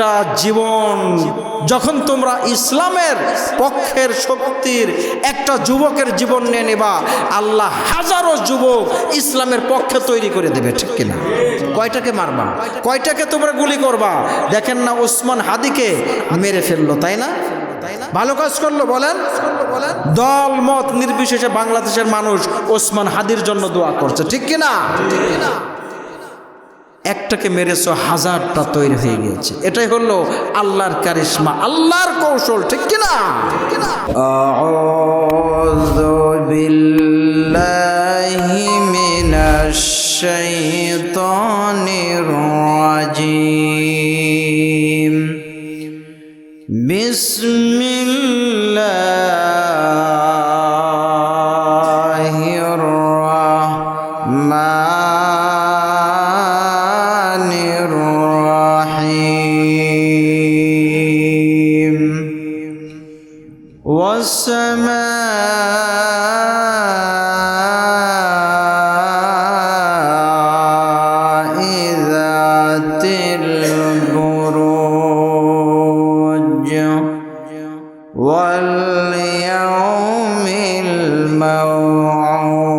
একটা জীবন যখন তোমরা ইসলামের পক্ষের শক্তির একটা যুবকের জীবন নিয়ে নেবা, আল্লাহ হাজারো যুবক ইসলামের পক্ষে তৈরি করে দেবে, ঠিক কিনা? কয়টাকে মারবা, কয়টাকে তোমরা গুলি করবা? দেখেন না ওসমান হাদিকে মেরে ফেললো, তাই না? ভালো কাজ করলো, বলেন? দল মত নির্বিশেষে বাংলাদেশের মানুষ ওসমান হাদির জন্য দোয়া করছে, ঠিক কিনা? একটাকে মেরেছো, হাজারটা তৈরি হয়ে গিয়েছে। এটাই হলো আল্লাহর কারিশমা, আল্লাহর কৌশল, ঠিক কিনা? আউযু বিল্লাহি মিনাশ শাইতানির রাজীম। বিসমিল্লাহির রাহমানির রাহিম। ওয়াস-সামা'i যাতিল বুরুজ ওয়াল ইয়াউমিল মাউ'উদ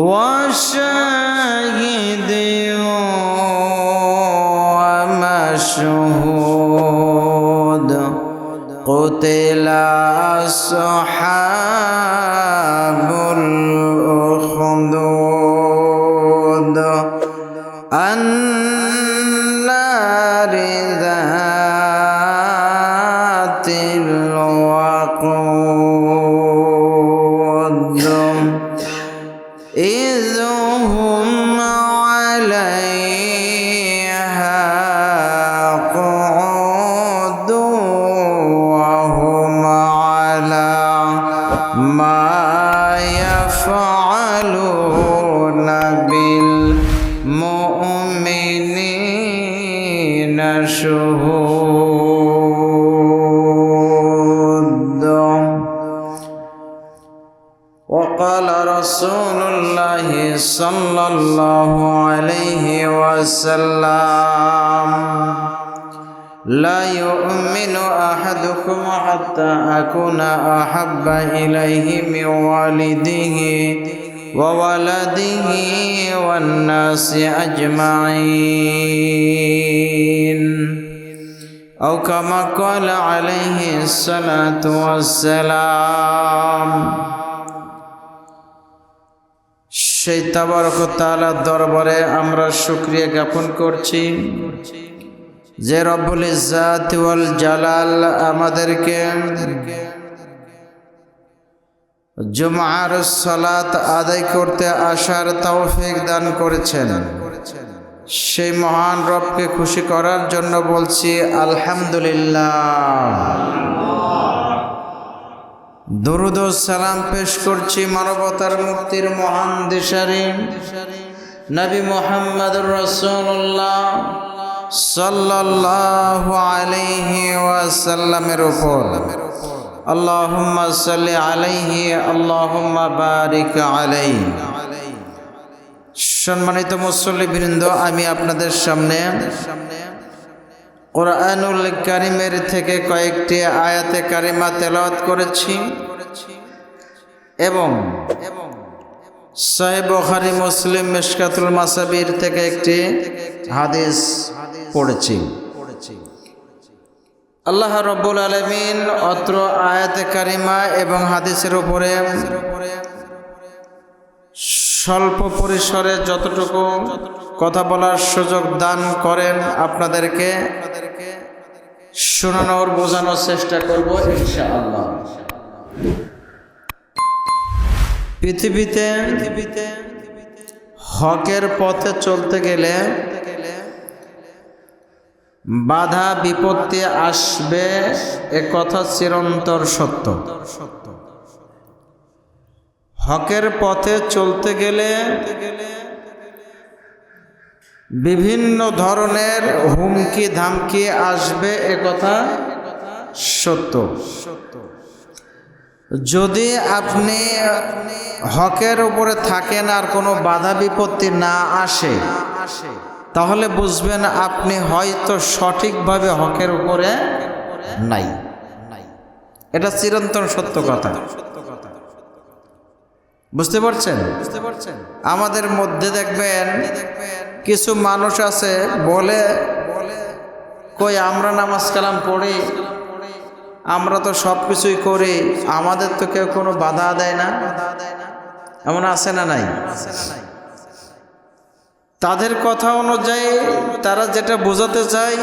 ওয়া শাহিদিন ওয়া মাশহুদ কুতিলা আসহাবুল উখদুদ আন-নারি যাতিল ওয়াকুদ إذ هم عليها قعود وهم على ما يفعلون بالمؤمنين شهود. وقال رسول الله صلى الله عليه وسلم لا يؤمن أحدكم حتى أكون أحب إليه من والده وولده والناس أجمعين أو كما قال عليه الصلاة والسلام. সেই তাবারক ওয়া তাআলার দরবারে আমরা শুকরিয়া জ্ঞাপন করছি যে রব্বুল ইজ্জাত ওয়াল জালাল আমাদেরকে জুমআর সালাত আদায় করতে আসার তৌফিক দান করেছেন। সেই মহান রবকে খুশি করার জন্য বলছি আলহামদুলিল্লাহ। দরুদ ও সালাম পেশ করছি মানবতার মুক্তির মহান দিশারি নবী মুহাম্মদুর রাসূলুল্লাহ সাল্লাল্লাহু আলাইহি ওয়াসাল্লামের উপর। আল্লাহুম্মা সাল্লি আলাইহি আল্লাহুম্মা বারিক আলাইহি। সম্মানিত মুসল্লিবৃন্দ, আমি আপনাদের সামনে কুরআনুল কারীমের থেকে কয়েকটি আয়াতে কারিমা তেলাওয়াত করেছি এবং সহিহ বুখারী মুসলিম মিশকাতুল মাসাবির থেকে একটি হাদিস পড়েছি। আল্লাহ রাব্বুল আলামিন অত্র আয়াতে কারিমা এবং হাদিসের উপরে স্বল্প পরিসরে যতটুকু কথা বলার সুযোগ দান করেন আপনাদেরকে শোনানোর বোঝানোর চেষ্টা করব ইনশাআল্লাহ। পৃথিবীতে হকের পথে চলতে গেলে বাধা বিপত্তি আসবে, এ কথা চিরন্তর সত্য। হকের পথে চলতে গেলে বিভিন্ন ধরনের হুমকি ধামকি আসবে, এ কথা সত্য। যদি আপনি হকের উপরে থাকেন আর কোনো বাধা বিপত্তি না আসে, তাহলে বুঝবেন আপনি হয়তো সঠিকভাবে হকের উপরে নাই। এটা চিরন্তন সত্য কথা। বুঝতে পারছেন? আমাদের মধ্যে দেখবেন কিছু মানুষ আছে বলে কই আমরা নামাজ কালাম পড়ি, আমরা তো সব কিছুই করি, আমাদের তো কেউ কোনো বাধা দেয় না। এমন আছে না নাই? তাদের কথা অনুযায়ী তারা যেটা বোঝাতে চায়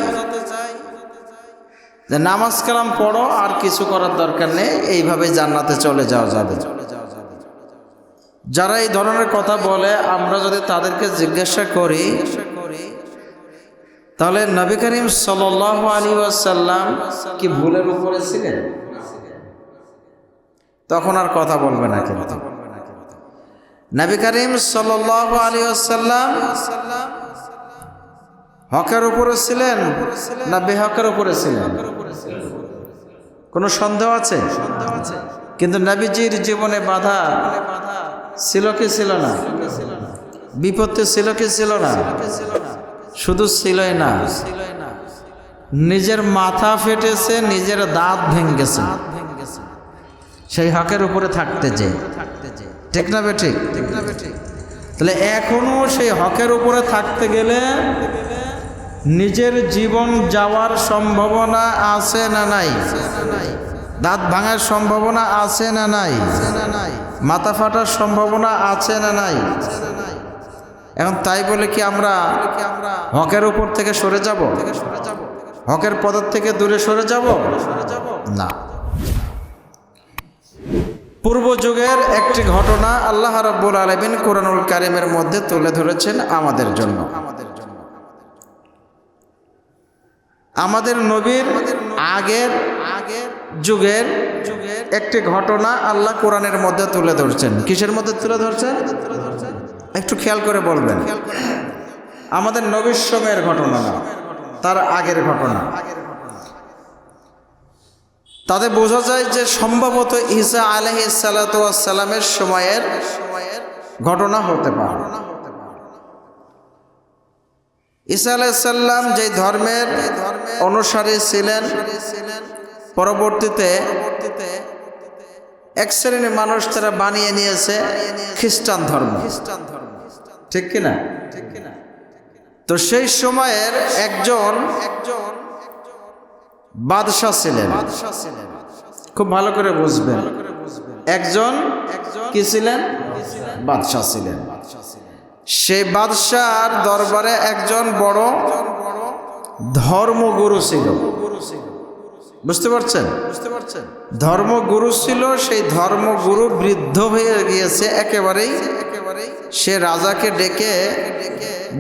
যে নামাজ কালাম পড়ো, আর কিছু করার দরকার নেই, এইভাবে জান্নাতে চলে যাওয়া যাবে। যারা এই ধরনের কথা বলে, আমরা যদি তাদেরকে জিজ্ঞাসা করি তাহলে নবী করিম সাল্লাল্লাহু আলাইহি ওয়াসাল্লাম কি ভুলের উপরে ছিলেন? তখন আর কথা বলবে না। কিন্তু নবী করিম সাল্লাল্লাহু আলাইহি ওয়াসাল্লাম হকের উপরে ছিলেন না বেহকের উপরে ছিলেন? কোনো সন্দেহ আছে? কিন্তু নবীজির জীবনে বাধা ছিল কি ছিল না? বিপত্তি ছিল কি ছিল না? শুধু ছিলই না, নিজের মাথা ফেটেছে, নিজের দাঁত ভেঙেছে সেই হকের উপরে থাকতে যে। ঠিক না বেঠিক? তাহলে এখনো সেই হকের উপরে থাকতে গেলে নিজের জীবন যাওয়ার সম্ভাবনা আছে না নাই? দাঁত ভাঙার সম্ভাবনা আছে না নাই? মাথা ফাটার সম্ভাবনা আছে না নাই? এখন তাই বলে কি আমরা হকের উপর থেকে সরে যাব? হকের পথের থেকে দূরে সরে যাব না। পূর্ব যুগের একটি ঘটনা আল্লাহ রাব্বুল আলামিন কোরআনুল কারীমের মধ্যে তুলে ধরেছেন আমাদের জন্য। আমাদের নবীর আগের যুগের একটি ঘটনা আল্লাহ কোরআনের মধ্যে তুলে ধরছেন। কিসের মধ্যে তুলে ধরছেন? একটু খেয়াল করে বলবেন। আমাদের নবীর সময়ের ঘটনা না, তার আগের ঘটনা। তাতে বোঝা যায় যে সম্ভবত ঈসা আলাইহিস সালাতু ওয়াস সালামের সময়ের ঘটনা হতে পারে। ঈসা আলাইহিস সালাম যে ধর্মের অনুসারী ছিলেন, পরবর্তীতে এক শ্রেণীর মানুষ তারা বানিয়ে নিয়েছে খ্রিস্টান ধর্ম। ঠিক কিনা? তো সেই সময়ের একজন বাদশাহ ছিলেন। খুব ভালো করে বুঝবেন, একজন কি ছিলেন? বাদশাহ ছিলেন। সেই বাদশার দরবারে একজন বড় ধর্মগুরু ছিল। বুঝতে পারছেন? ধর্মগুরু ছিল। সেই ধর্মগুরু বৃদ্ধ হয়ে গিয়েছে একেবারেই। সে রাজাকে ডেকে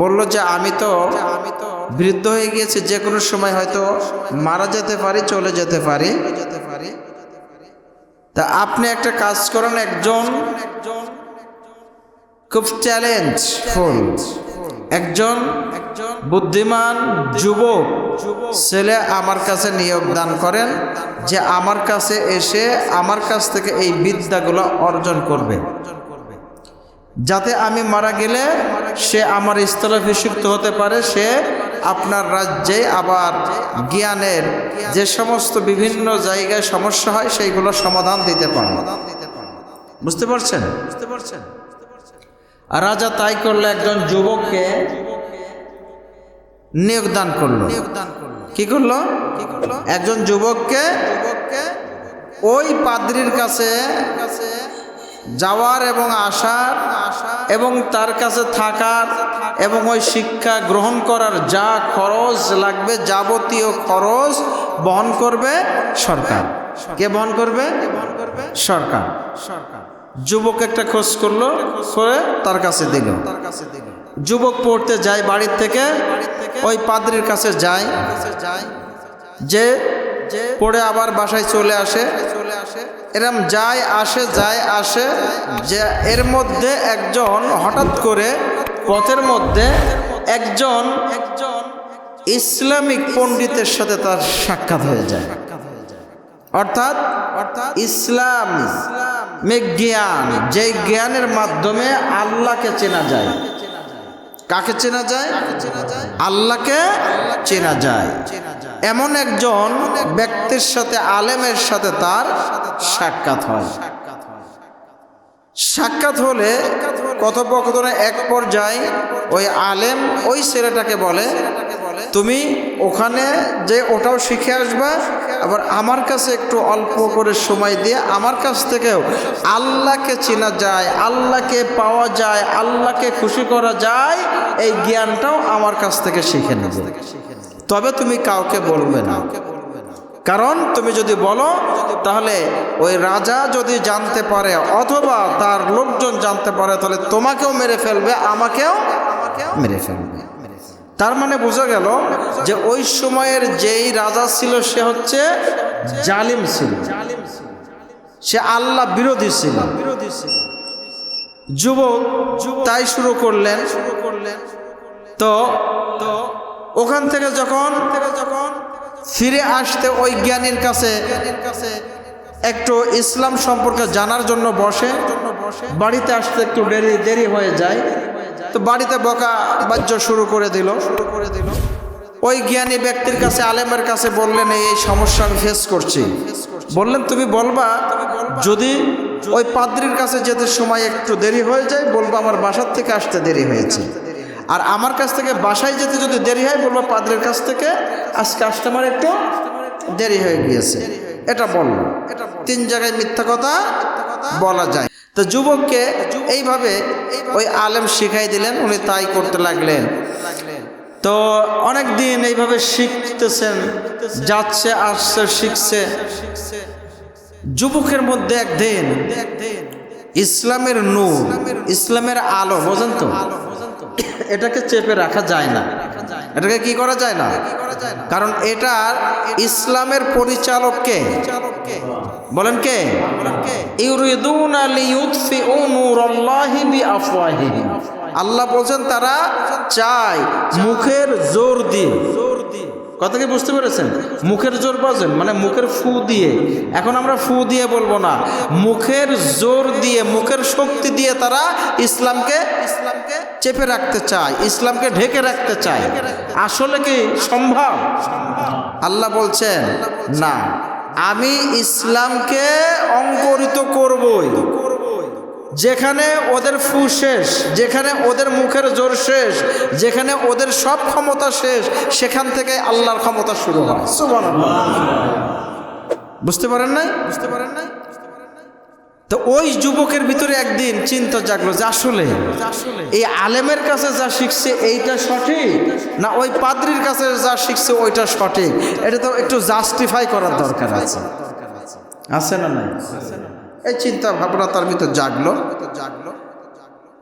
বলল যে আমি তো বৃদ্ধ হয়ে গিয়েছে, যে কোনো সময় হয়তো মারা যেতে পারি, চলে যেতে পারি। তা আপনি একটা কাজ করেন, একজন খুব চ্যালেঞ্জফুল, একজন বুদ্ধিমান যুবক ছেলে আমার কাছে নিয়োগ দান করেন, যে আমার কাছে এসে আমার কাছ থেকে এই বিদ্যাগুলো অর্জন করবে, যাতে আমি মারা গেলে সে আমার স্থলাভিষিক্ত হতে পারে। সে আপনার রাজ্যে আবার জ্ঞানের যে সমস্ত বিভিন্ন জায়গায় সমস্যা হয় সেইগুলো সমাধান দিতে পারে। বুঝতে পারছেন? আর রাজা তাই করলে, একজন যুবককে নিয়োগ দান করলো। কি করলো? একজন যুবককে ওই পাদ্রীর কাছে যাওয়ার এবং আসার এবং তার কাছে থাকার এবং ওই শিক্ষা গ্রহণ করার যা খরচ লাগবে, যাবতীয় খরচ বহন করবে সরকার। কে বহন করবে? সরকার। যুবক একটা খোঁজ করলো, করে তার কাছে দিল। যুবক পড়তে যায় বাড়ির থেকে, ওই পাদ্রীর কাছে যায়, যে পড়ে আবার বাসায় চলে আসে। এরম যায় আসে, যে এর মধ্যে একজন হঠাৎ করে পথের মধ্যে একজন ইসলামিক পণ্ডিতের সাথে তার সাক্ষাৎ হয়ে যায়। অর্থাৎ ইসলাম জ্ঞান, যে জ্ঞানের মাধ্যমে আল্লাহকে চেনা যায়। কাকে চেনা যায়? আল্লাহকে চেনা যায়। এমন একজন ব্যক্তির সাথে, আলেমের সাথে তার সাক্ষাৎ হয়। সাক্ষাৎ হলে কথোপকথনের এক পর্যায়ে ওই আলেম ওই ছেলেটাকে বলে, তুমি ওখানে যে ওটাও শিখে আসবা, আবার আমার কাছে একটু অল্প করে সময় দিয়ে আমার কাছ থেকেও আল্লাহকে চেনা যায়, আল্লাহকে পাওয়া যায়, আল্লাহকে খুশি করা যায়, এই জ্ঞানটাও আমার কাছ থেকে শিখে নেবে। তবে তুমি কাউকে বলবে না, কারণ তুমি যদি বলো তাহলে ওই রাজা যদি জানতে পারে অথবা তার লোকজন জানতে পারে, তাহলে তোমাকেও মেরে ফেলবে, আমাকেও মেরে ফেলবে। তার মানে বোঝা গেল যে ওই সময়ের যেই রাজা ছিল সে হচ্ছে জালিম ছিল, সে আল্লাহ বিরোধী ছিল। যুবক তাই শুরু করলেন। তো ওখান থেকে যখন ফিরে আসতে ওই জ্ঞানীর কাছে একটু ইসলাম সম্পর্কে জানার জন্য বসে, বাড়িতে আসতে একটু দেরি হয়ে যায়। তো বাড়িতে বকা বাজ্য শুরু করে দিল। ওই জ্ঞানী ব্যক্তির কাছে, আলেমের কাছে বললেন, এই সমস্যা আমি ফেস করছি। বললেন, তুমি বলবা যদি ওই পাদ্রির কাছে যেতে সময় একটু দেরি হয়ে যায়, বলবো আমার বাসার থেকে আসতে দেরি হয়েছে। আর আমার কাছ থেকে বাসায় যেতে যদি দেরি হয়, বলবো পাদ্রির কাছ থেকে আজকে আসতে আমার একটু দেরি হয়ে গিয়েছে। এটা বলল। 3 জায়গায় মিথ্যা কথা বলা যায়। তো যুবককে এইভাবে ওই আলেম শিখাই দিলেন, উনি তাই করতে লাগলেন। তো অনেক দিন এইভাবে শিখতেছেন, যাচ্ছে আসছে, শিখছে। যুবকের মধ্যে একদিন ইসলামের নূর, ইসলামের আলো, বোঝেন তো, এটাকে চেপে রাখা যায় না। এটাকে কি করা যায় না? কারণ এটার ইসলামের পরিচালককে বলেন কে? ইউরিদুনা লিইউতফিউ নূরাল্লাহি বিআফওয়াহিহিম। আল্লাহ বলছেন তারা চায় মুখের জোর দিয়ে। কথা কি বুঝতে পেরেছেন? মুখের জোর বোঝেন, মানে মুখের ফু দিয়ে। এখন আমরা ফু দিয়ে বলবো না, মুখের জোর দিয়ে, মুখের শক্তি দিয়ে তারা ইসলামকে চেপে রাখতে চায়, ইসলামকে ঢেকে রাখতে চায়। আসলে কি সম্ভব? আল্লাহ বলছেন না, আমি ইসলামকে অঙ্কুরিত করবই। যেখানে ওদের ফু শেষ, যেখানে ওদের মুখের জোর শেষ, যেখানে ওদের সব ক্ষমতা শেষ, সেখান থেকে আল্লাহর ক্ষমতা শুরু হয়। সুবহানাল্লাহ। বুঝতে পারেন নাই? তো ওই যুবকের ভিতরে একদিন চিন্তা জাগলো যে আসলে এই আলেমের কাছে যা শিখছে এইটা সঠিক, না ওই পাদ্রির কাছে যা শিখছে ওইটা সঠিক? এটা তো একটু জাস্টিফাই করার দরকার আছে না নাই? এই চিন্তা ভাবনা তার ভিতরে জাগলো।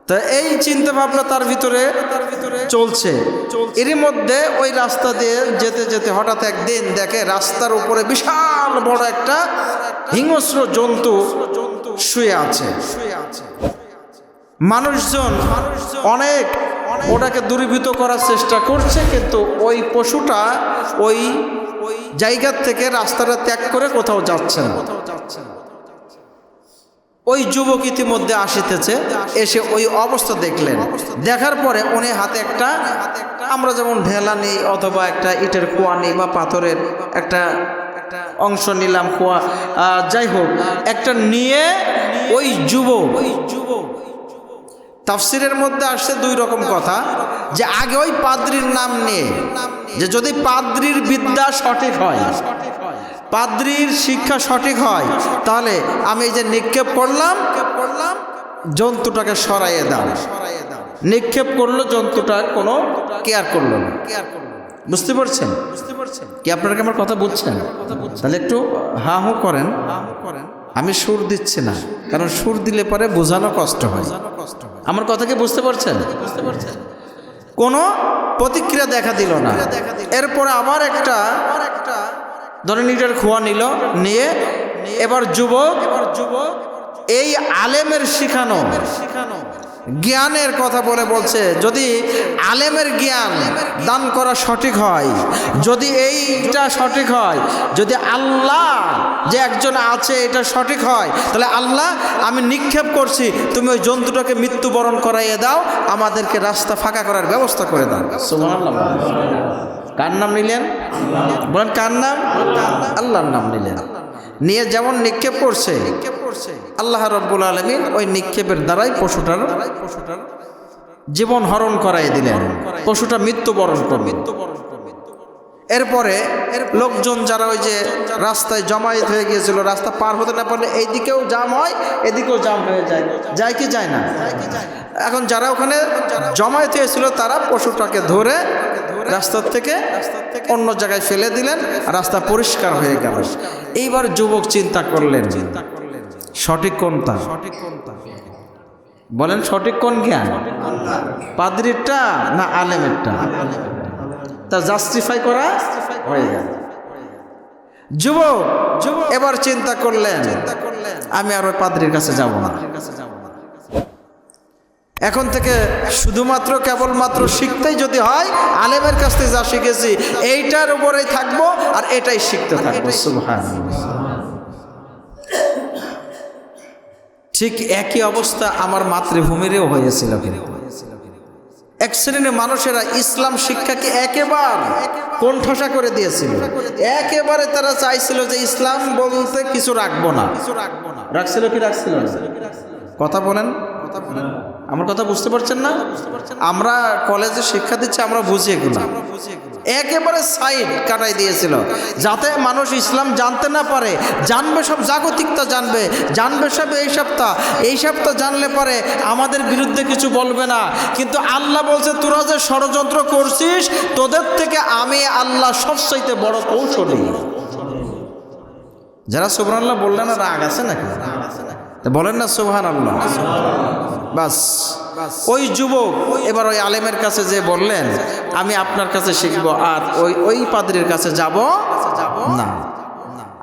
তো এই চিন্তা ভাবনা তার ভিতরে চলছে। এরই মধ্যে ওই রাস্তা দিয়ে যেতে যেতে হঠাৎ একদিন দেখে রাস্তার উপরে বিশাল বড় একটা হিংস্র জন্তু শুয়ে আছে। মানুষজন অনেক ওটাকে দূরীভূত করার চেষ্টা করছে, কিন্তু ওই পশুটা ওই জায়গার থেকে রাস্তাটা ত্যাগ করে কোথাও যাচ্ছে না। ওই যুবক ইতিমধ্যে আসিতেছে, এসে ওই অবস্থা দেখলেন। দেখার পরে উনি হাতে একটা, আমরা যেমন ঢেলা নিই অথবা একটা ইটের কুয়া নিই বা পাথরের একটা অংশ নিলাম, কুয়া যাই হোক, একটা নিয়ে ওই যুবক, তাফসিরের মধ্যে আসছে 2 রকম কথা, যে আগে ওই পাদ্রির নাম নিয়ে, যে যদি পাদ্রির বিদ্যা সঠিক হয়, পাদ্রির শিক্ষা সঠিক হয়, তাহলে আমি এই যে নিক্ষেপ করলাম, জন্তুটাকে সরাইয়ে দাও। নিক্ষেপ করলো, জন্তুটার কোনো কেয়ার করলো না। বুঝতে পারছেন কি? আপনারা কি আমার কথা বুঝছেন? তাহলে একটু হা হু করেন। আমি সুর দিচ্ছি না, কারণ সুর দিলে পরে বোঝানো কষ্ট হয়। আমার কথা কি বুঝতে পারছেন? কোনো প্রতিক্রিয়া দেখা দিল না। এরপরে আবার একটা ধরেন ইটের খোয়া নিল, নিয়ে এবার যুবক এই আলেমের শিখানো জ্ঞানের কথা বলছে যদি আলেমের জ্ঞান দান করা সঠিক হয়, যদি এইটা সঠিক হয়, যদি আল্লাহ যে একজন আছে এটা সঠিক হয়, তাহলে আল্লাহ আমি নিক্ষেপ করছি, তুমি ওই জন্তুটাকে মৃত্যুবরণ করাইয়ে দাও, আমাদেরকে রাস্তা ফাঁকা করার ব্যবস্থা করে দাও। সুবহানাল্লাহ। কার নাম নিলেন? বলেন কার নাম? আল্লাহর নাম নিলেন। নিয়ে যেমন নিক্ষেপ করছে আল্লাহ রাব্বুল আলামিন ওই নিক্ষেপের দ্বারাই পশুটার জীবন হরণ করাই দিলেন, পশুটা মৃত্যুবরণ করবে। এরপরে লোকজন যারা ওই যে রাস্তায় জমায়েত হয়ে গিয়েছিল, রাস্তা পার হতে না পারলে এইদিকেও জাম হয়, এদিকেও জাম হয়ে যায়, যায় কি যায় না? এখন যারা ওখানে জমায়েত হয়েছিল তারা পশুটাকে ধরে রাস্তার থেকে অন্য জায়গায় ফেলে দিলেন, রাস্তা পরিষ্কার হয়ে গেল। এইবার যুবক চিন্তা করলেন সঠিক কোনটা? বলেন সঠিক কোন জ্ঞান? পাদ্রীরটা না আলেমেরটা? তা জাস্টিফাই করা হয়ে গেল। যুবক এবার চিন্তা করলেন আমি আর ওই পাদ্রীর কাছে যাব না, এখন থেকে শুধুমাত্র কেবলমাত্র শিখতেই যদি হয় আলেমের কাছ থেকে যা শিখেছি এইটার উপরেই থাকবো আর এটাই শিখতে থাকবো। সুবহানাল্লাহ। ঠিক একই অবস্থা আমার মাতৃভূমিরও হয়েছিল। কিন্তু এক শ্রেণীর মানুষেরা ইসলাম শিক্ষাকে একেবারে কোণঠাসা করে দিয়েছিল, একেবারে তারা চাইছিল যে ইসলাম বলতে কিছু রাখবো না। রাখছিল কি রাখছিল না? কথা বলেন, আমার কথা বুঝতে পারছেন না? আমরা কলেজে শিক্ষা দিচ্ছি, আমরা বুঝি এগুলো, একেবারে সাইড কাটাই দিয়েছিল যাতে মানুষ ইসলাম জানতে না পারে। জানবে সব জাগতিকতা, জানবে সব এই সপ্তাহ জানলে পরে আমাদের বিরুদ্ধে কিছু বলবে না। কিন্তু আল্লাহ বলছে তোরা যে ষড়যন্ত্র করছিস তোদের থেকে আমি আল্লাহ সবচাইতে বড় কৌশলী। যারা সুবহানাল্লাহ বললেন না রাগ আছে নাকি? বলেন না সুবহানাল্লাহ। বাস ওই যুবক এবার ওই আলেমের কাছে যে বললেন আমি আপনার কাছে শিখবো আর ওই পাদ্রীর কাছে যাব না।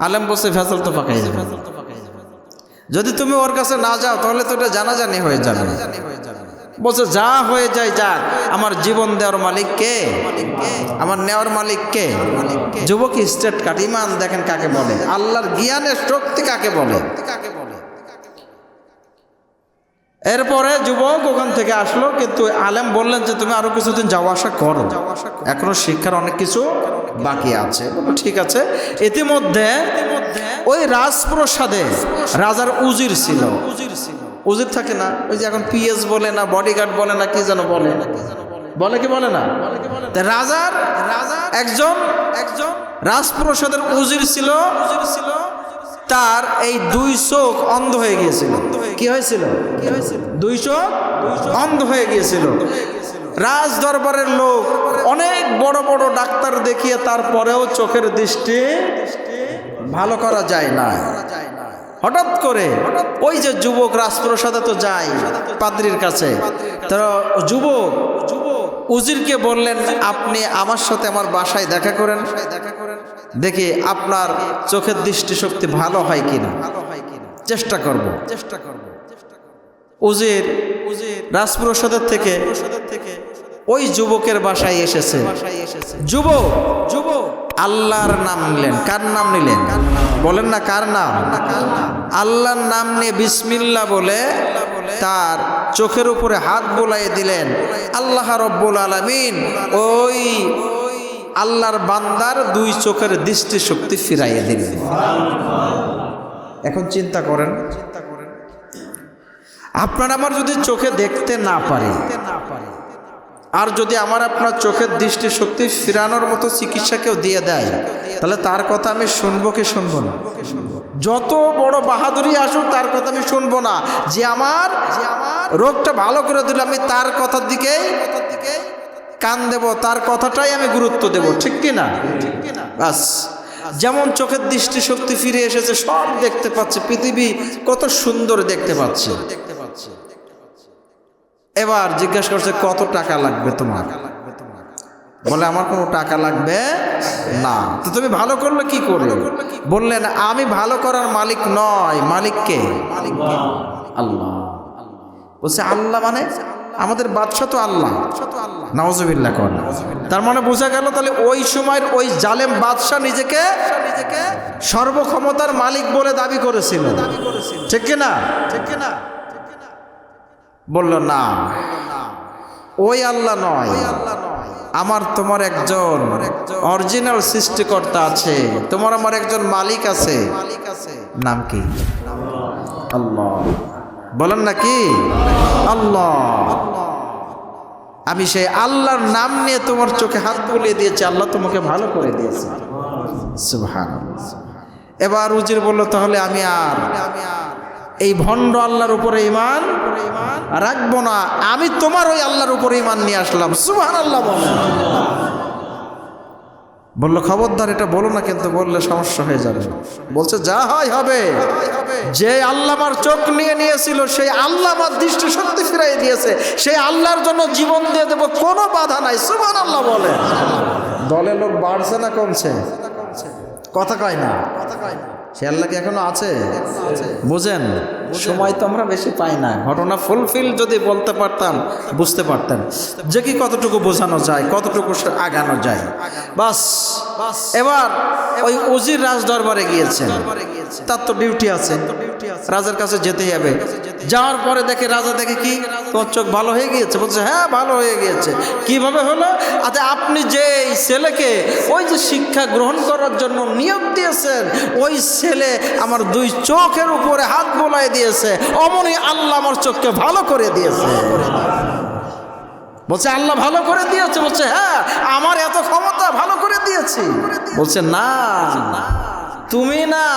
আলেম বলছে ফেসল তো পাকাই যাবে, যদি তুমি ওর কাছে না যাও তাহলে তো এটা জানাজানি হয়ে যাবে। বলছে যা হয়ে যায় যাক, আমার জীবন দেওয়ার মালিক কে? আমার নেওয়ার মালিক কে? যুবক স্টেট কাট। ইমান দেখেন কাকে বলে, আল্লাহর জ্ঞানের শক্তি কাকে বলে। এরপরে যুবক ওখান থেকে আসলো, কিন্তু আলেম বললেন যে তুমি আরো কিছুদিন যাওয়া আসা করো, এখনো শিক্ষার অনেক কিছু বাকি আছে। ঠিক আছে। ইতিমধ্যে ওই রাজপ্রসাদে রাজার উজির ছিল। উজির থাকে না, ওই যে এখন পিএস বলে না, বডিগার্ড বলে না, কি যেন বলে কি বলে না, রাজার একজন রাজপ্রসাদের উজির ছিল। তার এই দুই চোখ অন্ধ হয়ে গিয়েছিল। কি হয়েছিল? দুই চোখ অন্ধ হয়ে গিয়েছিল। রাজ দরবারের লোক অনেক বড় বড় ডাক্তার দেখিয়ে তারপরেও চোখের দৃষ্টি ভালো করা যায় না। হঠাৎ করে ওই যে যুবক রাজপ্রসাদে তো যায় পাদ্রীর কাছে, তারা যুবক উজিরকে বললেন আপনি আমার সাথে আমার বাসায় দেখা করেন, দেখি আপনার চোখের দৃষ্টিশক্তি ভালো হয় কিনা, চেষ্টা করব। উজির রাজপ্রসাদের থেকে ওই যুবকের বাসায় এসেছে। যুবক আল্লাহর নাম নিলেন। কার নাম নিলেন? বলেন না কার নাম? আল্লাহর নাম নিয়ে বিসমিল্লাহ বলে তার চোখের উপরে হাত বোলাইয়ে দিলেন। আল্লাহ রব্বুল আলামিন ওই আল্লাহর বান্দার দুই চোখের দৃষ্টিশক্তি ফিরাইয়ে দিলেন। এখন চিন্তা করেন, আপনার আমার যদি চোখে দেখতে না পারি, আর যদি আমার আপনার চোখের দৃষ্টিশক্তি ফিরানোর মতো চিকিৎসা কেউ দিয়ে দেয়, তাহলে তার কথা আমি শুনবো কি শুনবো না? যত বড় বাহাদুরি আসুক তার কথা আমি শুনবো না। যে আমার রোগটা ভালো করে দিল আমি তার কথার দিকেই কান দেব, তার কথাটাই আমি গুরুত্ব দেব, ঠিক কিনা? বাস যেমন চোখের দৃষ্টিশক্তি ফিরে এসেছে, সব দেখতে পাচ্ছে, পৃথিবী কত সুন্দর দেখতে পাচ্ছে। এবার জিজ্ঞাসা করছে কত টাকা লাগবে তোমার? বলে আমার কোনো টাকা লাগবে না। তো তুমি ভালো করলে কি করে? বললেন আমি ভালো করার মালিক নয়, মালিক কে? আল্লাহ। বলছে আল্লাহ মানে আমাদের বাদশা তো আল্লাহ, নাউজুবিল্লাহ কর। তার মানে বোঝা গেল তাহলে ওই সময়ের ওই জালেম বাদশা নিজেকে সর্বক্ষমতার মালিক বলে দাবি করেছিল, ঠিক কিনা? বলল না, ওই আল্লাহ নয়, আমার তোমার একজন অরিজিনাল সৃষ্টিকর্তা আছে, তোমার আমার একজন মালিক আছে। নাম কি? আল্লাহ। বলেন না কি? আল্লাহ। আমি সেই আল্লাহর নাম নিয়ে তোমার চোখে হাত বুলিয়ে দিয়েছি, আল্লাহ তোমাকে ভালো করে দিয়েছে। সুবহানাল্লাহ। এবার উজির বলল তাহলে আমি আর এই ভণ্ড আল্লাহর উপরে ঈমান রাখবো না, আমি তোমার ওই আল্লাহর উপরে ঈমান নিয়ে আসলাম। সুবহানাল্লাহ। বলল খবরদার এটা বলো না, কিন্তু বললে সমস্যা হয়ে যাবে। বলছে যা হয় হবে, যে আল্লাহ আমার চোখ নিয়ে নিয়েছিল সেই আল্লাহ আমার দৃষ্টি শক্তি ফিরাই দিয়েছে, সেই আল্লাহর জন্য জীবন দিয়ে দেবো, কোনো বাধা নাই। সুবহানাল্লাহ বলে। দলে লোক বাড়ছে না কমছে? কথা কয় না। সে আল্লাহ কি এখনো আছে? বুঝেন, সময় তো আমরা বেশি পাই না। ঘটনা ফুলফিল যদি বলতে পারতাম বুঝতে পারতেন যে কি কতটুকু বোঝানো যায়, কতটুকু আগানো যায়। বাস এবার ওই উজির রাজ দরবারে গিয়েছেন, তার তো ডিউটি আছে, রাজার কাছে যেতেই হবে। যাওয়ার পরে দেখে রাজা দেখে কি, তোমার চোখ ভালো হয়ে গিয়েছে? বলছে হ্যাঁ ভালো হয়ে গিয়েছে। কিভাবে হলো? আচ্ছা আপনি যে ছেলেকে ওই যে শিক্ষা গ্রহণ করার জন্য নিয়োগ দিয়েছেন, ওই ছেলে আমার দুই চোখের উপরে হাত বোলাই দিয়েছে, অমনি আল্লাহ আমার চোখকে ভালো করে দিয়েছে। বলছে আল্লাহ ভালো করে দিয়েছে? বলছে হ্যাঁ, আমার এত ক্ষমতা, ভালো করে দিয়েছি। বলছে না, তুমি না,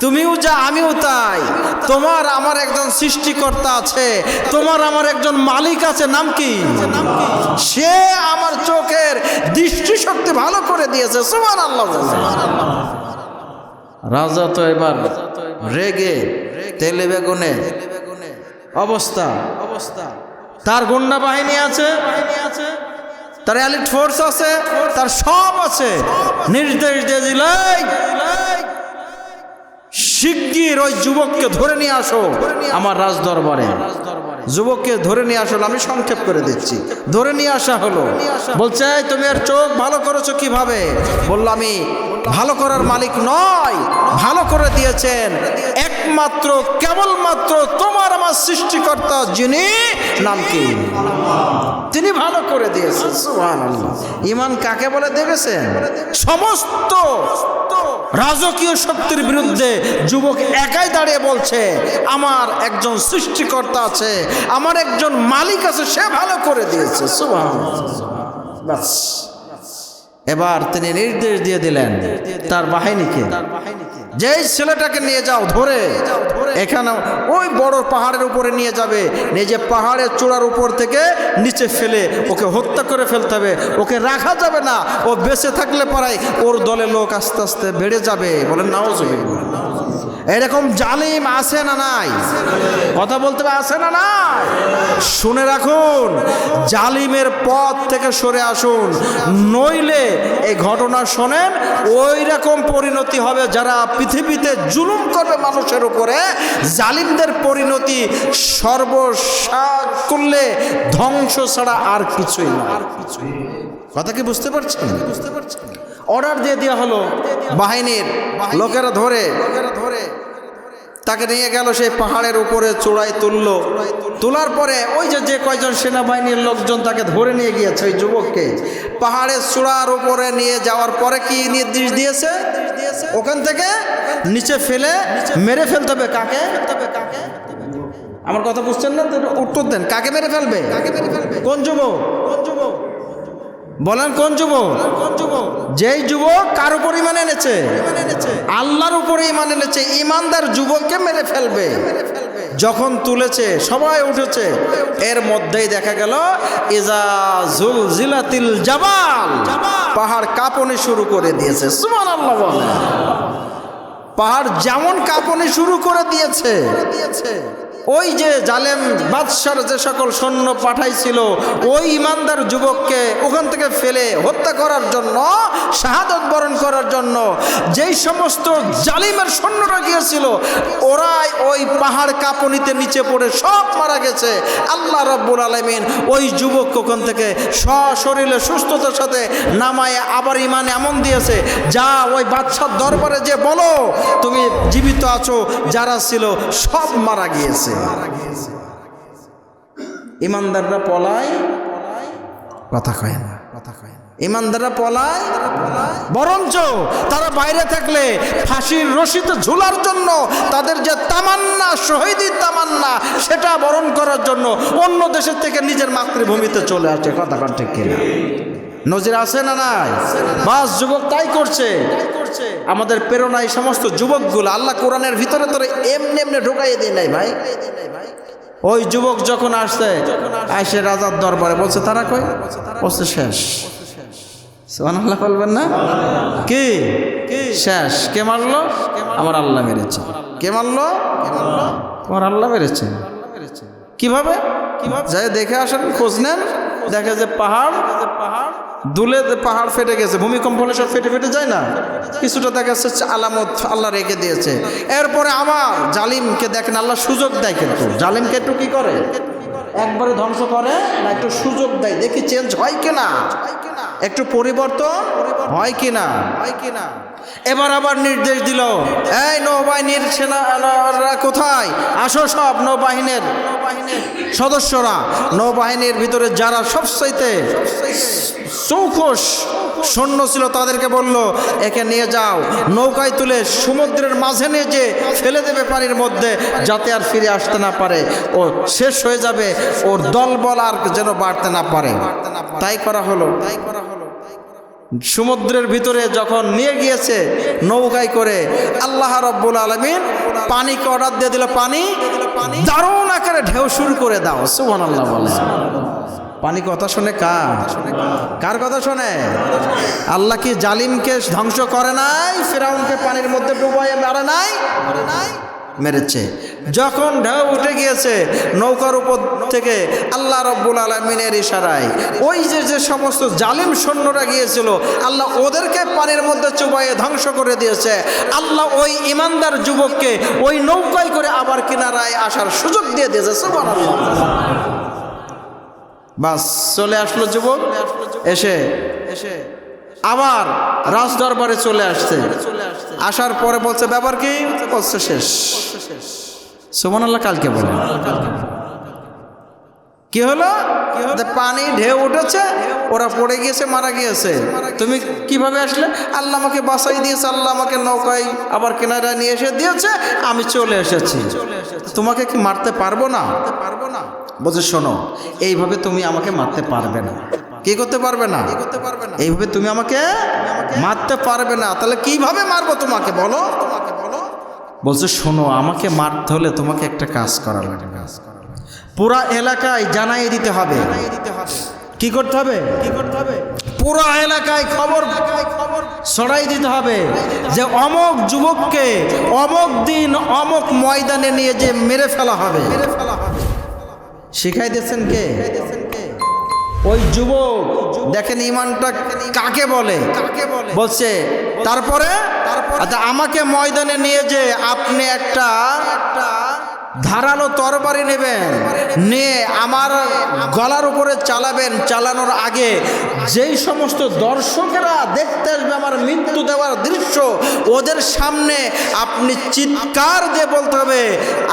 তুমিও যা আমিও তাই। তোমার আমার একজন সৃষ্টিকর্তা আছে, তোমার আমার একজন মালিক আছে। নাম কি? সে আমার চোখের দৃষ্টিশক্তি ভালো করে দিয়েছে। সুবহানাল্লাহ। রাজা তো এবার রেগে তেলে বেগুনে অবস্থা। তার গুন্ডা বাহিনী আছে, তার এলিট ফোর্স আছে, তার সব আছে। নির্দেশ দিয়ে দিল শিগগির ওই যুবককে ধরে নিয়ে আসো আমার রাজ দরবারে। যুবককে ধরে নিয়ে আসলো, আমি সংক্ষেপ করে দিচ্ছি। ধরে নিয়ে আসা হলো। বলছে তুমি আর চোখ ভালো করেছো কিভাবে? বললো আমি ভালো করার মালিক নয়, ভালো করে দিয়েছেন একমাত্র কেবলমাত্র তোমার আমার সৃষ্টিকর্তা, যিনি নাম কি, তিনি ভালো করে দিয়েছেন। সুবহানাল্লাহ। ঈমান কাকে বলে দেখেছেন? সমস্ত রাজকীয় শক্তির বিরুদ্ধে যুবক একাই দাঁড়িয়ে বলছে আমার একজন সৃষ্টিকর্তা আছে, আমার একজন মালিক আছে, সে ভালো করে দিয়েছে। সুবহানাল্লাহ। বাস এবার তিনি নির্দেশ দিয়ে দিলেন তার বাহিনীকে, যেই ছেলেটাকে নিয়ে যাও ধরে এখানে ওই বড় পাহাড়ের উপরে নিয়ে যাবে, নিজে পাহাড়ের চূড়ার উপর থেকে নিচে ফেলে ওকে হত্যা করে ফেলতে হবে, ওকে রাখা যাবে না। ও বেঁচে থাকলে পরাই ওর দলে লোক আস্তে আস্তে বেড়ে যাবে। বলেন নাউজুবিল্লাহ। এরকম জালিম আছে না নাই? কথা বলতে হবে, আছে না নাই? শুনে রাখুন, জালিমের পথ থেকে সরে আসুন, নইলে এই ঘটনা শোনেন ওই রকম পরিণতি হবে। যারা পৃথিবীতে জুলুম করবে মানুষের উপরে, জালিমদের পরিণতি সর্বসাক করলে ধ্বংস ছাড়া আর কিছুই না। কথা কি বুঝতে পারছেন? অর্ডার দিয়ে দেওয়া হলো, বাহিনীর লোকেরা ধরে তাকে নিয়ে গেল সেই পাহাড়ের উপরে চূড়ায় তুললো। তোলার পরে ওই যে কয়জন সেনাবাহিনীর লোকজন তাকে ধরে নিয়ে গিয়েছে, ওই যুবককে পাহাড়ের চূড়ার উপরে নিয়ে যাওয়ার পরে কি নির্দেশ দিয়েছে? ওখান থেকে নিচে ফেলে মেরে ফেলতে হবে। কাকে? আমার কথা বুঝছেন না? উত্তর দেন, কাকে মেরে ফেলবে? কোন যুবক? বলেন কোন যুবক? যেই যুবক কার উপর ঈমান এনেছে? আল্লাহর উপরে ঈমান এনেছে। ঈমানদার যুবককে মেরে ফেলবে। যখন তুলেছে সবাই উঠেছে, এর মধ্যেই দেখা গেল ইজা জুলজিলাতিল জাবাল, পাহাড় কাঁপনি শুরু করে দিয়েছে। সুবহানাল্লাহ বলেন। পাহাড় যেমন কাঁপনি শুরু করে দিয়েছে, ওই যে জালেম বাদশার যে সকল সৈন্য পাঠাইছিল ওই ইমানদার যুবককে ওখান থেকে ফেলে হত্যা করার জন্য, শাহাদত বরণ করার জন্য যেই সমস্ত জালিমের সৈন্যরা গিয়েছিল ওরাই ওই পাহাড় কাঁপুনিতে নিচে পড়ে সব মারা গেছে। আল্লাহ রাব্বুল আলামিন ওই যুবককে ওখান থেকে সশরীরে সুস্থতার সাথে নামায় আবার ইমান এমন দিয়েছে, যা ওই বাদশার দরবারে যে বলো তুমি জীবিত আছো, যারা ছিল সব মারা গিয়েছে। ইমানদাররা পলায়, কথা কয় না, ইমানদাররা পলায়, বরঞ্চ তারা বাইরে থাকলে ফাঁসির রশিতে ঝুলার জন্য তাদের যে তামান্না, শহীদি তামান্না, সেটা বরণ করার জন্য অন্য দেশের থেকে নিজের মাতৃভূমিতে চলে আসে। কথা কন ঠিক কিনা? নজির আছে না নাই? বাস যুবক তাই করছে। আমাদের প্রেরণা এই সমস্ত যুবকগুলো আল্লাহ কোরআনের ভিতরে তোরে এমনি এমনি ঢুকাইয়ে দিয়ে নাই ভাই। ওই যুবক যখন আসছে, আইসে রাজার দরবারে বলছে তারা কই? বলছে শেষ। সুবহানাল্লাহ বলবেন না? কি শেষ? কে মারলো? আমার আল্লাহ মেরেছে। কে মারলো? তোমার আল্লাহ মেরেছে। কিভাবে? যাই দেখে আসেন, খোঁজ নেন, দেখে যে পাহাড় দুলে পাহাড় ফেটে গেছে। ভূমিকম্প হলে সব ফেটে ফেটে যায় না? কিছুটা দেখা যাচ্ছে আলামত আল্লাহ রেখে দিয়েছে। এরপরে আমার জালিমকে দেখেন আল্লাহ সুযোগ দেয়, কিন্তু জালিমকে একটু কি করে? একবারে ধ্বংস করে না, একটু সুযোগ দেয়, দেখি চেঞ্জ হয় কিনা, একটু পরিবর্তন হয় কিনা। এবার আবার নির্দেশ দিল, এই নৌবাহিনীর সেনারা কোথায়? আসো সব নৌবাহিনীর সদস্যরা, নৌবাহিনীর ভিতরে যারা সবচাইতে চৌখস সৈন্য ছিল তাদেরকে বলল, একে নিয়ে যাও, নৌকায় তুলে সমুদ্রের মাঝে নিয়ে যে ফেলে দেবে পানির মধ্যে, যাতে আর ফিরে আসতে না পারে, ও শেষ হয়ে যাবে, ওর দলবল আর যেন বাড়তে না পারে। তাই করা হলো। সমুদ্রের ভিতরে যখন নিয়ে গিয়েছে নৌকায় করে, আল্লাহ রাব্বুল আলামিন পানিকে অর্ডার দিয়ে দিল, পানি দারুণ আকারে ঢেউ শুরু করে দাও। সুবহানাল্লাহ বলে। পানি কথা শোনে কার কথা শোনে? আল্লাহ কি জালিমকে ধ্বংস করে নাই? ফিরাউনকে পানির মধ্যে ডুবাইয়ে মারে নাই? মেরেছে। যখন ঢেউ উঠে গিয়েছে নৌকার উপর থেকে আল্লাহ রাব্বুল আলামিনের ইশারায় ওই যে সমস্ত জালিম সৈন্যরা গিয়েছিল, আল্লাহ ওদেরকে পানির মধ্যে চুবাইয়ে ধ্বংস করে দিয়েছে। আল্লাহ ওই ইমানদার যুবককে ওই নৌকায় করে আবার কিনারায় আসার সুযোগ দিয়ে দিয়েছে। সুবহানাল্লাহ। বাস চলে আসলো যুবক, এসে আবার রাজ দরবারে চলে আসছে। আসার পরে বলছে ব্যাপার কি? বলছে শেষ। সুবহানাল্লাহ। কালকে বলেন কি হলো? পানি ঢেউ উঠেছে, ওরা পড়ে গিয়েছে, মারা গিয়েছে। তুমি কিভাবে আসলে? আল্লাহ আমাকে বাঁচাই দিয়েছে, আল্লাহ আমাকে নৌকায় আবার কিনারায় নিয়ে এসে দিয়েছে, আমি চলে এসেছি। তোমাকে কি মারতে পারবো না? বলছে শোনো, এইভাবে তুমি আমাকে মারতে পারবে না। কি করতে পারবে না? এইভাবে তুমি আমাকে মারতে পারবে না। তাহলে কিভাবে মারবো তোমাকে বলো? বলছে শোনো, আমাকে মারতে হলে তোমাকে একটা কাজ করা লাগে। পুরা এলাকায় জানাই দিতে হবে। কি করতে হবে? পুরা এলাকায় খবর ছড়াই দিতে হবে যে অমক যুবককে অমক দিন অমক ময়দানে নিয়ে যে মেরে ফেলা হবে। শিখাই দিয়েছেন কে? ওই যুবক। দেখেন ইমানটা কাকে বলে। বলছে তারপরে আমাকে ময়দানে নিয়ে যে আপনি একটা ধারালো তরবারি নেবেন, নিয়ে আমার গলার উপরে চালাবেন। চালানোর আগে যেই সমস্ত দর্শকেরা দেখতে আসবে আমার মৃত্যু দেওয়ার দৃশ্য, ওদের সামনে আপনি চিৎকার দিয়ে বলতে হবে।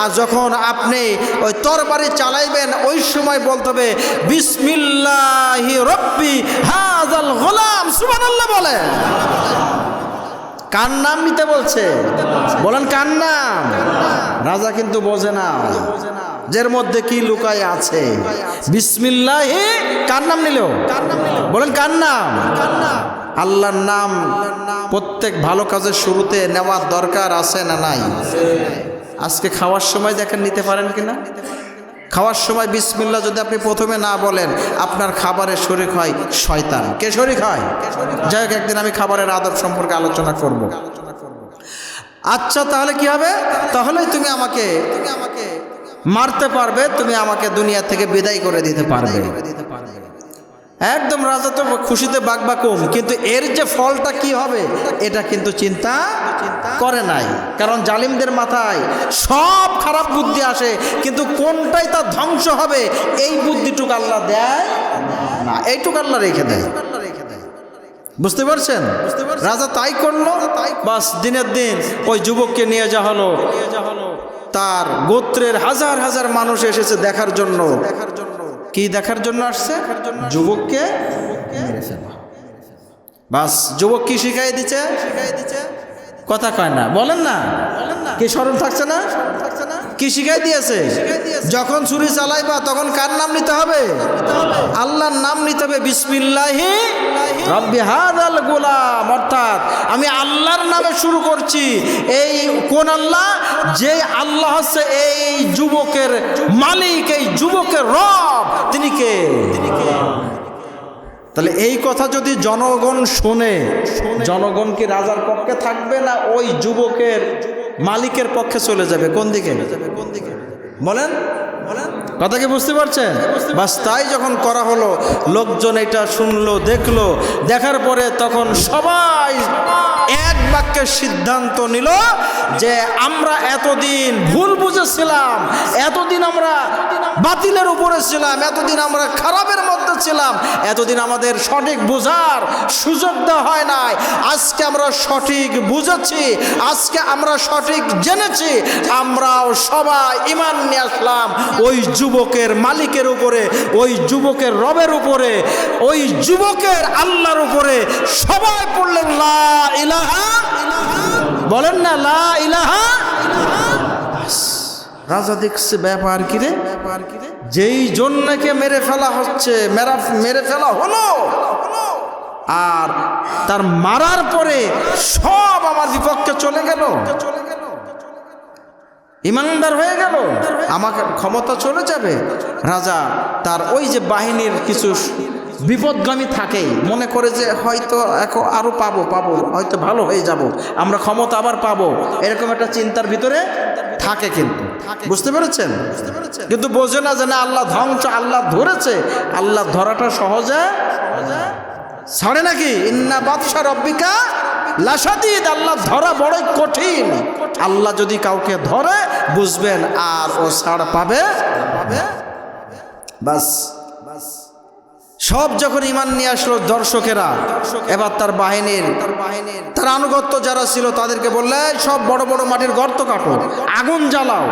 আর যখন আপনি ওই তরবারি চালাইবেন ওই সময় বলতে হবে বিসমিল্লাহি রব্বি হাযাল গোলাম। সুবহানাল্লাহ বলে। কার নাম নিতে বলছে? বলেন কার নাম? রাজা কিন্তু বোঝে না যের মধ্যে কি লুকায় আছে। বিসমিল্লাহি কার নাম নিল? বলেন কার নাম? আল্লাহর নাম প্রত্যেক ভালো কাজের শুরুতে নেওয়ার দরকার আছে না নাই? আজকে খাওয়ার সময় দেখেন নিতে পারেন কিনা? খাওয়ার সময় বিসমিল্লাহ যদি আপনি প্রথমে না বলেন, আপনার খাবারের শরীক হয় শয়তান। কে শরীক হয়? যাই হোক, একদিন আমি খাবারের আদব সম্পর্কে আলোচনা করব। আচ্ছা, তাহলে কি হবে? তাহলেই তুমি আমাকে মারতে পারবে, তুমি আমাকে দুনিয়া থেকে বিদায় করে দিতে পারবে। একদম রাজা তো খুশিতে বাকবাকুম, কিন্তু এর যে ফলটা কি হবে এটা কিন্তু চিন্তা করে নাই। কারণ জালিমদের মাথায় সব খারাপ বুদ্ধি আসে, কিন্তু কোনটাই তার ধ্বংস হবে এই বুদ্ধিটুকু আল্লাহ দেয় না, এইটুকু আল্লাহ রেখে দেয়। বুঝতে পারছেন? রাজা তাই করলো, বাস দিনের দিন ওই যুবককে নিয়ে যাওয়া হলো। তার গোত্রের হাজার হাজার মানুষ এসেছে দেখার জন্য। কি দেখার জন্য আসছে? যুবককে বাস যুবক কি শিখাই দিচ্ছে? কথা কয় না, বলেন না, কি শরম থাকছে না? কি শিখাই দিয়েছে? যখন ছুরি চালাইবা তখন কার নাম নিতে হবে? আল্লাহর নাম নিতে হবে। বিসমিল্লাহি রাব্বি হাযাল গোলাম, অর্থাৎ আমি আল্লাহর নামে শুরু করছি। এই কোন আল্লাহ? যে আল্লাহ হচ্ছে এই যুবকের মালিক, এই যুবকের রব। তিনি কে? তাহলে এই কথা যদি জনগণ শোনে, জনগণ কি রাজার পক্ষে থাকবে না ওই যুবকের মালিকের পক্ষে চলে যাবে? কোন দিকে বলেন? কথা কি বুঝতে পারছেন? বাস তাই যখন করা হলো, লোকজন এটা শুনলো, দেখলো, দেখার পরে তখন সবাই এক বাক্যের সিদ্ধান্ত নিল যে আমরা এতদিন ভুল বুঝেছিলাম, এতদিন আমরা বাতিলের উপরে ছিলাম, এতদিন আমরা খারাপের মধ্যে ছিলাম, এতদিন আমাদের সঠিক বোঝার সুযোগ দেওয়া হয় নাই। আজকে আমরা সঠিক বুঝেছি, আজকে আমরা সঠিক জেনেছি, আমরাও সবাই ঈমান নিয়ে আসলাম ওই যুবকের মালিকের উপরে, ওই যুবকের রবের উপরে, ওই যুবকের আল্লাহর উপরে। সবাই পড়লেন লা ইলাহা, বলেন না লা ইলাহা। রাজা দেখছে ব্যাপার কিরে, যেই জন্যকে মেরে ফেলা হচ্ছে, মেরে ফেলা হলো, আর তার মারার পরে সব আমার বিপক্ষে চলে গেল, ইমানদার হয়ে গেল, আমাকে ক্ষমতা চলে যাবে। রাজা তার ওই যে বাহিনীর কিছু বিপদগামী থাকে, মনে করে যে হয়তো এখন আরো পাবো, হয়তো ভালো হয়ে যাব, আমরা ক্ষমতা আবার পাবো, এরকম একটা চিন্তার ভিতরে থাকে। কিন্তু বুঝতে পেরেছেন? কিন্তু বোঝে না যে না, আল্লাহ ধ্বংস, আল্লাহ ধরেছে। আল্লাহ ধরাটা সহজে ছাড়ে নাকি? ইন্না বাদশা রব্বিকা লাশাদীদ, আল্লাহ ধরা বড়ই কঠিন। আল্লাহ যদি কাউকে ধরে বুঝবেন আর ও ছাড় পাবে। বাস সব যখন ঈমান নিয়ে আসলো দর্শকেরা, এবার তার বাহিনীর, তার আনুগত্য যারা ছিল তাদেরকে বললে সব বড় বড় মাটির গর্ত কাটো, আগুন জ্বালাও।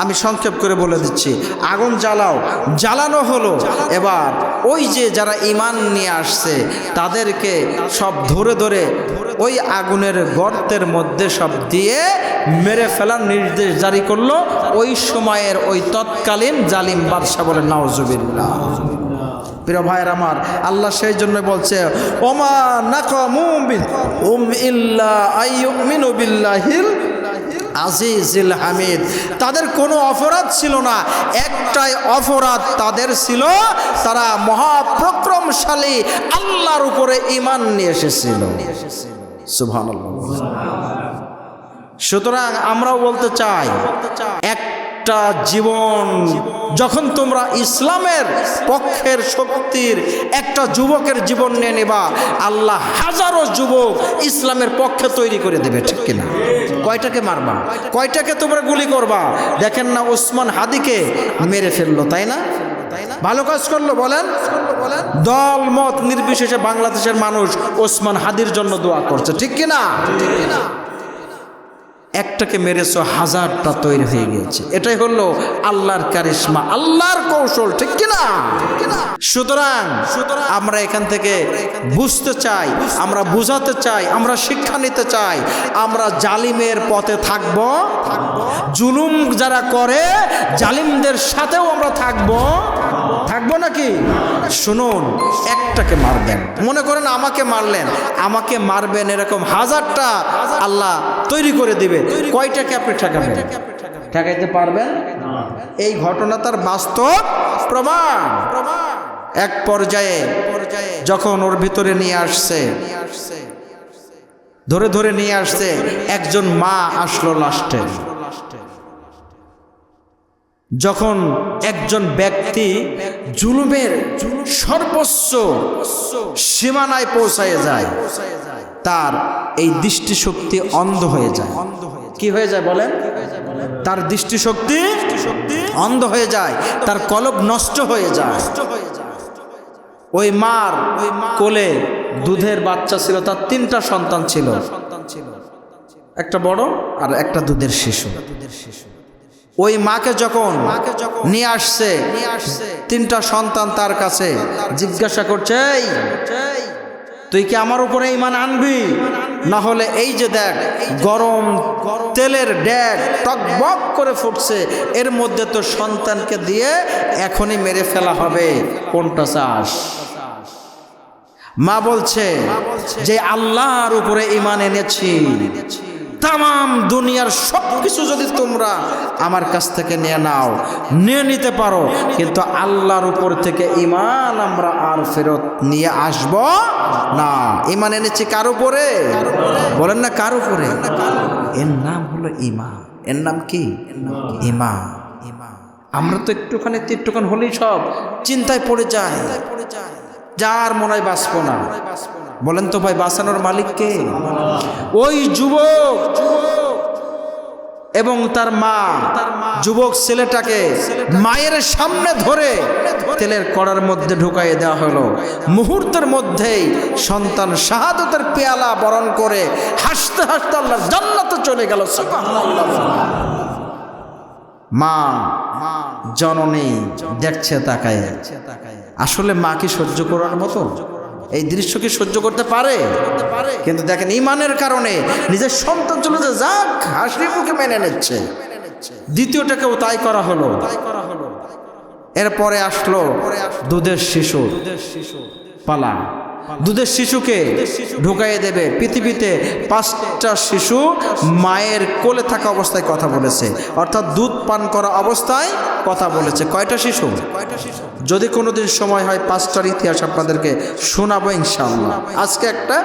আমি সংক্ষেপ করে বলে দিচ্ছি, আগুন জ্বালাও। জ্বালানো হলো। এবার ওই যে যারা ঈমান নিয়ে আসছে তাদেরকে সব ধরে ধরে ওই আগুনের গর্তের মধ্যে সব দিয়ে মেরে ফেলার নির্দেশ জারি করলো ওই সময়ের ওই তৎকালীন জালিম বাদশা। বলে নাউজুবিল্লাহ। প্রিয় ভাইয়ের আমার, আল্লাহ সেই জন্য বলছে ওমা নাকামু মিনহুম ইল্লা আইয়ুমিনু বিল্লাহিল আজিজিল হামিদ। তাদের কোনো অপরাধ ছিল না, একটাই অপরাধ তাদের ছিল, তারা মহাপরাক্রমশালী আল্লাহর উপরে ঈমান নিয়ে এসেছিল। সুবহানাল্লাহ। সুতরাং আমরাও বলতে চাই, একটা জীবন যখন তোমরা ইসলামের পক্ষের শক্তির একটা যুবকের জীবন নিয়ে নেবা, আল্লাহ হাজারো যুবক ইসলামের পক্ষে তৈরি করে দেবে। ঠিক কিনা? কয়টাকে মারবা, কয়টাকে তোমরা গুলি করবা? দেখেন না ওসমান হাদিকে মেরে ফেললো, তাই না? ভালো কাজ করলো, বলেন? দল মত নির্বিশেষে বাংলাদেশের মানুষ ওসমান হাদির জন্য দোয়া করছে। ঠিক কিনা? একটাকে মেরেছ, হাজারটা তৈরি হয়ে গিয়েছে। এটাই হলো আল্লাহর কারিশমা, আল্লাহর কৌশল। ঠিক কিনা? সুতরাং আমরা এখান থেকে বুঝতে চাই, আমরা বুঝাতে চাই, আমরা শিক্ষা নিতে চাই। আমরা জালিমের পথে থাকব, জুলুম যারা করে জালিমদের সাথেও আমরা থাকবো নাকি? শুনুন, একটাকে মারবেন, মনে করেন আমাকে মারলেন, আমাকে মারবেন, এরকম হাজারটা আল্লাহ তৈরি করে দিবে। কয়টাকে আপনি ঠেকাবেন? ঠেকাইতে পারবেন? এই ঘটনা তার বাস্তব প্রমাণ। এক পর্যায়ে যখন ওর ভিতরে নিয়ে আসছে, ধরে ধরে নিয়ে আসছে, একজন মা আসলো লাস্টে। যখন একজন ব্যক্তি জুলুমের সর্বোচ্চ সীমানায় পৌঁছায় যায়, তার এই দৃষ্টিশক্তি অন্ধ হয়ে যায়। কি হয়ে যায় বলেন? তার দৃষ্টিশক্তি অন্ধ হয়ে যায়, তার কলব নষ্ট হয়ে যায়। ওই মার কোলে দুধের বাচ্চা ছিল, তার 3টা সন্তান ছিল, একটা বড় আর একটা দুধের শিশু। ওই মাকে যখন নিয়ে আসছে, 3টা সন্তান তার কাছে জিজ্ঞাসা করছে, তুই কি আমার উপরে ঈমান আনবি, না হলে এই যে দেখ গরম তেলের ড্যাগ টকবক করে ফুটছে, এর মধ্যে তো সন্তানকে দিয়ে এখনই মেরে ফেলা হবে, কোনটা চাস? মা বলছে যে আল্লাহর উপরে ঈমান এনেছি, তাম দুনিয়ার সব কিছু যদি তোমরা আমার কাছ থেকে নিয়ে নাও, নিয়ে নিতে পারো, কিন্তু আল্লাহর উপর থেকে ঈমান আমরা আর ফেরত নিয়ে আসব না। ঈমান এনেছি কার উপরে? বলেন না কার উপরে? এর নাম হলো ঈমান। এর নাম কি? ঈমান। আমরা তো একটুখানি হলেই সব চিন্তায় পড়ে যায়, যার মনে হয় বাঁচবো না। বলেন তো ভাই, বাঁচানোর মালিক কে? ওই যুবক এবং তার মা যুবক ছেলেটাকে মায়ের সামনে ধরে তেলের কড়ার মধ্যে ঢুকাইয়ে দেওয়া হলো। মুহূর্তের মধ্যেই সন্তান শাহাদতের পেয়ালা বরণ করে হাসতে হাসতে আল্লাহর জান্নাতে চলে গেল। সুবহানাল্লাহ। মা জননী দেখছে তাকায়। আসলে মা কি সহ্য করার মতো? এই দৃশ্য কি সহ্য করতে পারে? কিন্তু দেখেন, ঈমানের কারণে নিজের সন্তান চলে যে যাক, হাসি মুখে মেনে নিচ্ছে। দ্বিতীয়টাকেও তাই করা হলো। এরপরে আসলো দুধের শিশু পালা। দুধের শিশুকে ঢুকাইয়ে দেবে। পৃথিবীতে 5টা শিশু মায়ের কোলে থাকা অবস্থায় কথা বলেছে, অর্থাৎ দুধ পান করা অবস্থায় কথা বলেছে। কয়টা শিশু? যদি কোনোদিন সময় হয় 5টার ইতিহাস আপনাদেরকে শোনাবো ইনশাআল্লাহ। আজকে একটা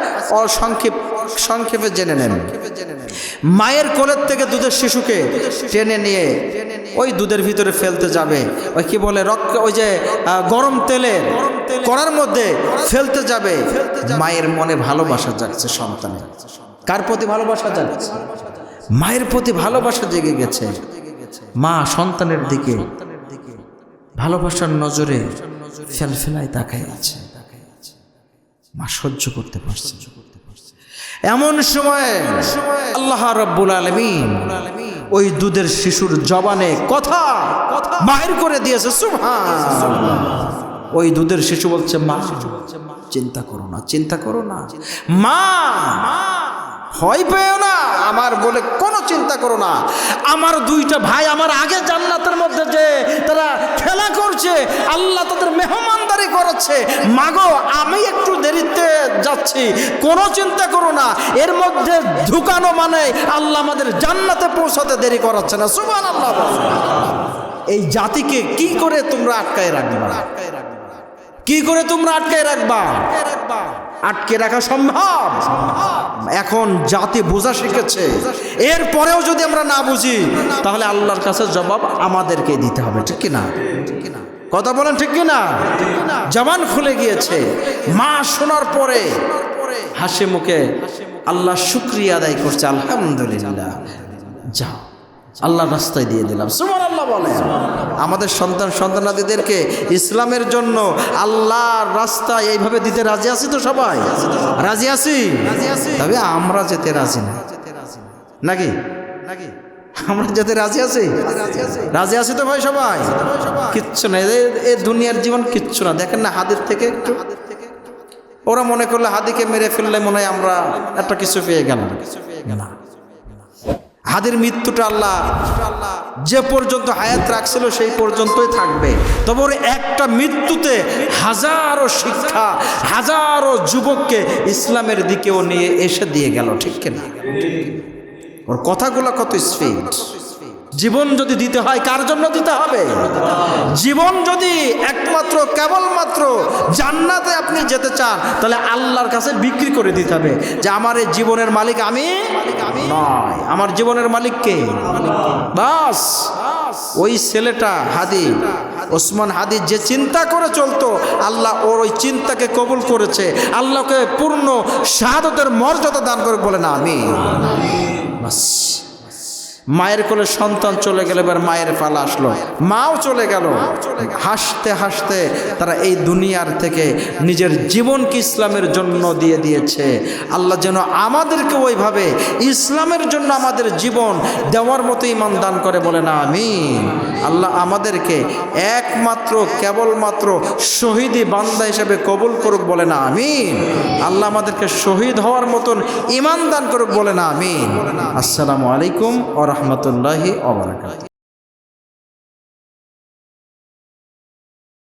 সংক্ষেপে জেনে নেন। মায়ের কোলের থেকে দুধের শিশুকে টেনে নিয়ে ওই দুধের ভিতরে ফেলতে যাবে, ওই কি বলে ওই যে গরম তেলের কড়ার মধ্যে ফেলতে যাবে। মায়ের মনে ভালোবাসা জাগছে সন্তানের। কার প্রতি ভালোবাসা জাগছে? মায়ের প্রতি ভালোবাসা জেগে গেছে। মা সন্তানের দিকে ভালোবাসার নজরে ফেলফেলায় তাকায় আছে। মা সহ্য করতে পারছে। এমন সময় আল্লাহ রাব্বুল আলামিন ওই দুধের শিশুর জবানে কথা বাহির করে দিয়েছে। সুবহানাল্লাহ। ওই দুধের শিশু বলছে, মা চিন্তা করো না, চিন্তা করো না, মা ভয় পেও না, আমার বলে কোনো চিন্তা করো না। আমার 2টা ভাই আমার আগে জান্নাতের মধ্যে যে তারা খেলা করছে, আল্লাহ তাদের মেহমানদারি করাচ্ছে। মাগো, আমি একটু দেরিতে যাচ্ছি, কোনো চিন্তা করো না। এর মধ্যে ঢুকানো মানে আল্লাহ আমাদের জান্নাতে পৌঁছাতে দেরি করাচ্ছে না। সুবহানাল্লাহ। এই জাতিকে কি করে তোমরা আটকায় রাখবা? কি করে তোমরা আটকায় রাখবা? আটকে রাখা সম্ভব? এখন জাতি বোঝা শিখেছে। এরপরেও যদি আমরা না বুঝি, তাহলে আল্লাহর কাছে জবাব আমাদেরকে দিতে হবে। ঠিক কিনা? কথা বলেন ঠিক কিনা? জবান খুলে গিয়েছে। মা শোনার পরে হাসি মুখে আল্লাহ শুকরিয়া আদায় করছে, আলহামদুলিল্লাহ, যাও আল্লাহর রাস্তায় দিয়ে দিলাম। সুবহানাল্লাহ বলে। আমাদের সন্তানাদিদেরকে ইসলামের জন্য আল্লাহর রাস্তায় এইভাবে দিতে রাজি আছি তো? সবাই রাজি আছি? তবে আমরা যেতে রাজি না, নাকি? আমরা যেতে রাজি আছি? রাজি আছি তো ভাই সবাই? কিচ্ছু না, এই দুনিয়ার জীবন কিচ্ছু না। দেখেন না, হাদির থেকে একটু ওরা মনে করলে হাদিকে মেরে ফেললে মনে হয় আমরা একটা কিছু পেয়ে গেলাম। না, হাদির মৃত্যুটা আল্লাহ যে পর্যন্ত হায়াত রাখছিল সেই পর্যন্তই থাকবে। তবে ওর একটা মৃত্যুতে হাজারো শিক্ষা, হাজারো যুবককে ইসলামের দিকেও নিয়ে এসে দিয়ে গেল। ঠিক কিনা? ওর কথাগুলো কত স্পিড। জীবন যদি দিতে হয়, কার জন্য দিতে হবে? জীবন যদি একমাত্র কেবলমাত্র জান্নাতে আপনি যেতে চান, তাহলে আল্লাহর কাছে বিক্রি করে দিতে হবে যে আমার এই জীবনের মালিক আমি নয়, আমার জীবনের মালিক কে? বাস ওই ছেলেটা হাদি, ওসমান হাদি যে চিন্তা করে চলতো, আল্লাহ ওর ওই চিন্তাকে কবুল করেছে। আল্লাহকে পূর্ণ শাহাদাতের মর্যাদা দান করে বলে না আমিন। বাস, মায়ের কোলে সন্তান চলে গেল, এবার মায়ের পালা আসলো, মাও চলে গেল। হাসতে হাসতে তারা এই দুনিয়ার থেকে নিজের জীবনকে ইসলামের জন্য দিয়ে দিয়েছে। আল্লাহ যেন আমাদেরকে ওইভাবে ইসলামের জন্য আমাদের জীবন দেওয়ার মতো ঈমান দান করে বলে না আমিন। আল্লাহ আমাদেরকে একমাত্র কেবলমাত্র শহীদি বান্দা হিসেবে কবুল করুক বলে না আমিন। আল্লাহ আমাদেরকে শহীদ হওয়ার মতন ঈমান দান করুক বলে না আমিন। আসসালামু আলাইকুম ওয়া রাহমাতুল্লাহি ওয়া বারাকাতুহু।